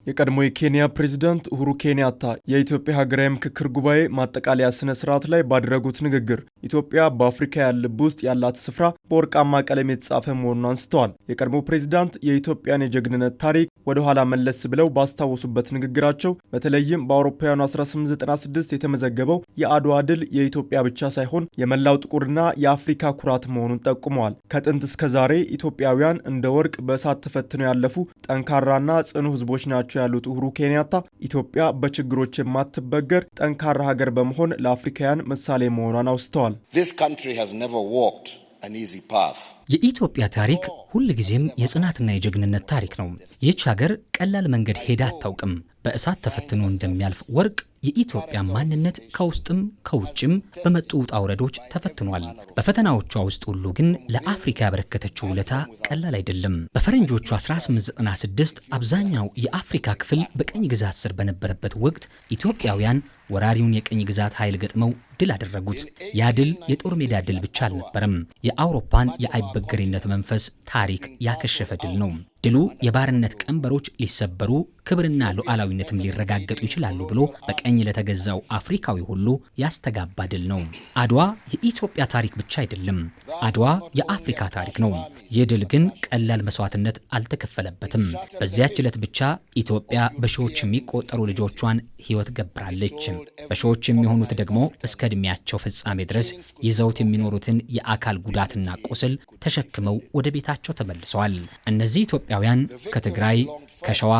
የቀድሞ የኬንያ ፕሬዝዳንት ኡሁሩ ኬንያታ የኢትዮጵያ ሀገራዊ ምክክር ጉባኤ ማጠቃለያ ስነ ስርዓት ላይ ባደረጉት ንግግር ኢትዮጵያ በአፍሪካ ልብ ውስጥ ያላት ስፍራ በወርቃማ ቀለም የተጻፈ መሆኑን አንስተዋል። የቀድሞ ፕሬዝዳንት የኢትዮጵያን የጀግንነት ታሪክ ወደ ኋላ መለስ ብለው ባስታወሱበት ንግግራቸው በተለይም በአውሮፓውያኑ 1896 የተመዘገበው የአድዋ ድል የኢትዮጵያ ብቻ ሳይሆን የመላው ጥቁርና የአፍሪካ ኩራት መሆኑን ጠቁመዋል። ከጥንት እስከ ዛሬ ኢትዮጵያውያን እንደ ወርቅ በእሳት ተፈትነው ያለፉ ጠንካራና ጽኑ ህዝቦች ናቸው ያሉት ኡሁሩ ኬንያታ ኢትዮጵያ በችግሮች የማትበገር ጠንካራ ሀገር በመሆን ለአፍሪካውያን ምሳሌ መሆኗን አውስተዋል። የኢትዮጵያ ታሪክ ሁልጊዜም የጽናትና የጀግንነት ታሪክ ነው። ይህች ሀገር ቀላል መንገድ ሄዳ አታውቅም። በእሳት ተፈትኖ እንደሚያልፍ ወርቅ የኢትዮጵያ ማንነት ከውስጥም ከውጭም በመጡ ውጣ ውረዶች ተፈትኗል። በፈተናዎቿ ውስጥ ሁሉ ግን ለአፍሪካ ያበረከተችው ውለታ ቀላል አይደለም። በፈረንጆቹ 1896 አብዛኛው የአፍሪካ ክፍል በቀኝ ግዛት ስር በነበረበት ወቅት ኢትዮጵያውያን ወራሪውን የቀኝ ግዛት ኃይል ገጥመው ድል አደረጉት። ያ ድል የጦር ሜዳ ድል ብቻ አልነበረም። የአውሮፓን የአይበገሬነት መንፈስ ታሪክ ያከሸፈ ድል ነው። ድሉ የባርነት ቀንበሮች ሊሰበሩ ክብርና ሉዓላዊነትም ሊረጋገጡ ይችላሉ ብሎ በቀኝ ለተገዛው አፍሪካዊ ሁሉ ያስተጋባ ድል ነው። አድዋ የኢትዮጵያ ታሪክ ብቻ አይደለም። አድዋ የአፍሪካ ታሪክ ነው። ይህ ድል ግን ቀላል መስዋዕትነት አልተከፈለበትም። በዚያች ዕለት ብቻ ኢትዮጵያ በሺዎች የሚቆጠሩ ልጆቿን ሕይወት ገብራለች። በሺዎች የሚሆኑት ደግሞ እስከ ዕድሜያቸው ፍጻሜ ድረስ ይዘውት የሚኖሩትን የአካል ጉዳትና ቁስል ተሸክመው ወደ ቤታቸው ተመልሰዋል። እነዚህ ኢትዮጵያውያን ከትግራይ፣ ከሸዋ፣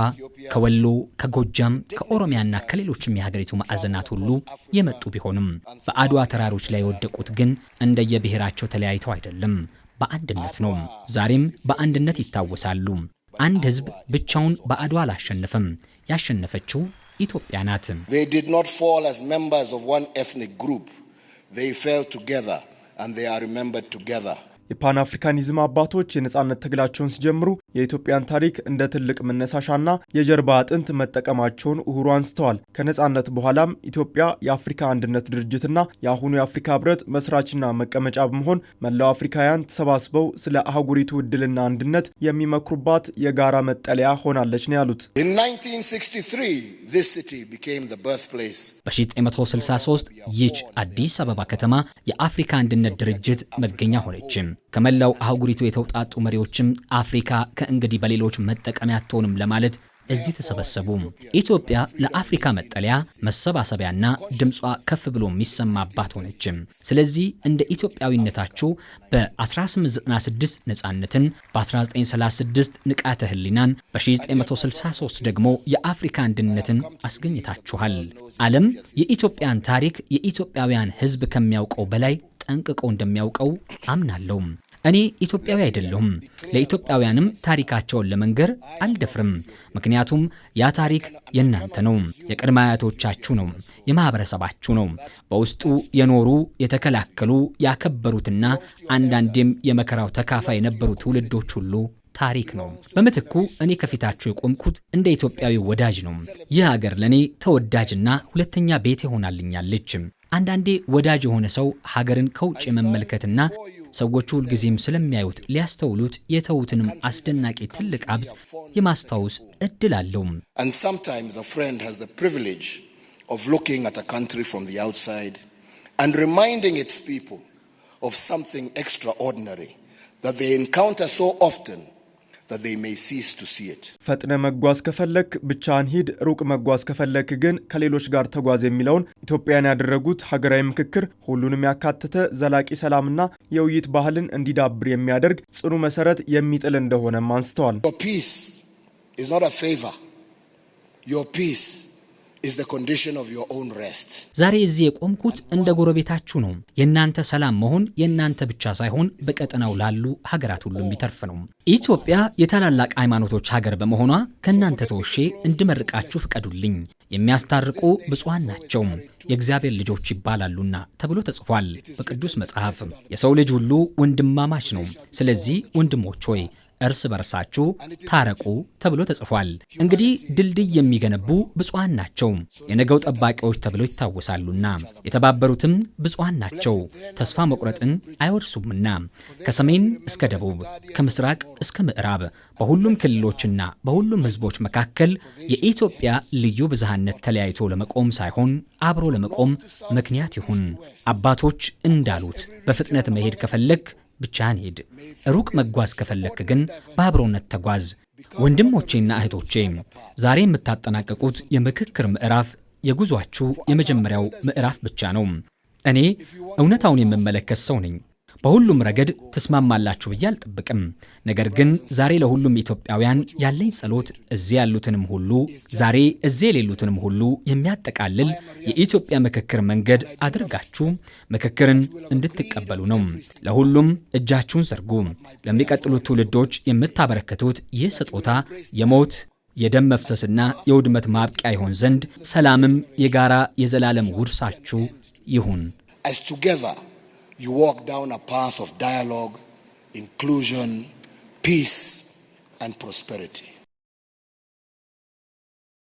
ከወሎ፣ ከጎጃም፣ ከኦሮሚያና ከሌሎችም የሀገሪቱ ማዕዘናት ሁሉ የመጡ ቢሆንም በአድዋ ተራሮች ላይ የወደቁት ግን እንደየብሔራቸው ተለያይተው አይደለም፣ በአንድነት ነው። ዛሬም በአንድነት ይታወሳሉ። አንድ ህዝብ ብቻውን በአድዋ አላሸነፈም። ያሸነፈችው ኢትዮጵያ ናት። They did not fall as members of one ethnic group. They fell together and they are remembered together. የፓን አፍሪካኒዝም አባቶች የነጻነት ትግላቸውን ሲጀምሩ የኢትዮጵያን ታሪክ እንደ ትልቅ መነሳሻና የጀርባ አጥንት መጠቀማቸውን ኡሁሩ አንስተዋል። ከነጻነት በኋላም ኢትዮጵያ የአፍሪካ አንድነት ድርጅትና የአሁኑ የአፍሪካ ህብረት መስራችና መቀመጫ በመሆን መላው አፍሪካውያን ተሰባስበው ስለ አህጉሪቱ ዕድልና አንድነት የሚመክሩባት የጋራ መጠለያ ሆናለች ነው ያሉት። In 1963 this city became the birthplace. በ1963 ይህች አዲስ አበባ ከተማ የአፍሪካ አንድነት ድርጅት መገኛ ሆነች። ከመላው አህጉሪቱ የተውጣጡ መሪዎችም አፍሪካ ከእንግዲህ በሌሎች መጠቀሚያ አትሆንም ለማለት እዚህ ተሰበሰቡ። ኢትዮጵያ ለአፍሪካ መጠለያ መሰባሰቢያና ድምጿ ከፍ ብሎ የሚሰማባት ሆነች። ስለዚህ እንደ ኢትዮጵያዊነታችሁ በ1896 ነጻነትን፣ በ1936 ንቃተ ህሊናን፣ በ1963 ደግሞ የአፍሪካ አንድነትን አስገኝታችኋል። ዓለም የኢትዮጵያን ታሪክ የኢትዮጵያውያን ህዝብ ከሚያውቀው በላይ ጠንቅቆ እንደሚያውቀው አምናለሁ። እኔ ኢትዮጵያዊ አይደለሁም። ለኢትዮጵያውያንም ታሪካቸውን ለመንገር አልደፍርም። ምክንያቱም ያ ታሪክ የእናንተ ነው፣ የቅድመ አያቶቻችሁ ነው፣ የማህበረሰባችሁ ነው። በውስጡ የኖሩ የተከላከሉ፣ ያከበሩትና አንዳንዴም የመከራው ተካፋይ የነበሩ ትውልዶች ሁሉ ታሪክ ነው። በምትኩ እኔ ከፊታችሁ የቆምኩት እንደ ኢትዮጵያዊ ወዳጅ ነው። ይህ ሀገር ለኔ ተወዳጅና ሁለተኛ ቤት ሆናልኛለች። አንዳንዴ ወዳጅ የሆነ ሰው ሀገርን ከውጭ የመመልከትና ሰዎቹ ሁልጊዜም ስለሚያዩት ሊያስተውሉት የተዉትንም አስደናቂ ትልቅ ሀብት የማስታወስ እድል አለው። And sometimes a friend has the privilege of looking at a country from the outside and reminding its people of something extraordinary that they encounter so often that they may cease to see it. ፈጥነ መጓዝ ከፈለክ ብቻህን ሂድ፣ ሩቅ መጓዝ ከፈለክ ግን ከሌሎች ጋር ተጓዝ የሚለውን ኢትዮጵያን ያደረጉት ሀገራዊ ምክክር ሁሉንም ያካተተ ዘላቂ ሰላምና የውይይት ባህልን እንዲዳብር የሚያደርግ ጽኑ መሰረት የሚጥል እንደሆነም አንስተዋል። Your peace is not a favor. Your peace is the condition of your own rest. ዛሬ እዚህ የቆምኩት እንደ ጎረቤታችሁ ነው። የእናንተ ሰላም መሆን የእናንተ ብቻ ሳይሆን በቀጠናው ላሉ ሀገራት ሁሉ የሚተርፍ ነው። ኢትዮጵያ የታላላቅ ሃይማኖቶች ሀገር በመሆኗ ከእናንተ ተወሼ እንድመርቃችሁ ፍቀዱልኝ። የሚያስታርቁ ብፁዓን ናቸው የእግዚአብሔር ልጆች ይባላሉና ተብሎ ተጽፏል በቅዱስ መጽሐፍ። የሰው ልጅ ሁሉ ወንድማማች ነው። ስለዚህ ወንድሞች ሆይ እርስ በርሳችሁ ታረቁ ተብሎ ተጽፏል። እንግዲህ ድልድይ የሚገነቡ ብፁዓን ናቸው፣ የነገው ጠባቂዎች ተብለው ይታወሳሉና። የተባበሩትም ብፁዓን ናቸው፣ ተስፋ መቁረጥን አይወርሱምና። ከሰሜን እስከ ደቡብ፣ ከምስራቅ እስከ ምዕራብ በሁሉም ክልሎችና በሁሉም ሕዝቦች መካከል የኢትዮጵያ ልዩ ብዝሃነት ተለያይቶ ለመቆም ሳይሆን አብሮ ለመቆም ምክንያት ይሁን። አባቶች እንዳሉት በፍጥነት መሄድ ከፈለክ ብቻህን ሄድ፣ ሩቅ መጓዝ ከፈለክ ግን በአብሮነት ተጓዝ። ወንድሞቼና እህቶቼ ዛሬ የምታጠናቀቁት የምክክር ምዕራፍ የጉዟችሁ የመጀመሪያው ምዕራፍ ብቻ ነው። እኔ እውነታውን የምመለከት ሰው ነኝ። በሁሉም ረገድ ተስማማላችሁ ብዬ አልጠብቅም። ነገር ግን ዛሬ ለሁሉም ኢትዮጵያውያን ያለኝ ጸሎት እዚህ ያሉትንም ሁሉ ዛሬ እዚህ የሌሉትንም ሁሉ የሚያጠቃልል የኢትዮጵያ ምክክር መንገድ አድርጋችሁ ምክክርን እንድትቀበሉ ነው። ለሁሉም እጃችሁን ዘርጉ። ለሚቀጥሉት ትውልዶች የምታበረከቱት ይህ ስጦታ የሞት የደም መፍሰስና የውድመት ማብቂያ ይሆን ዘንድ ሰላምም የጋራ የዘላለም ውርሳችሁ ይሁን። You walk down a path of dialogue, inclusion, peace, and prosperity.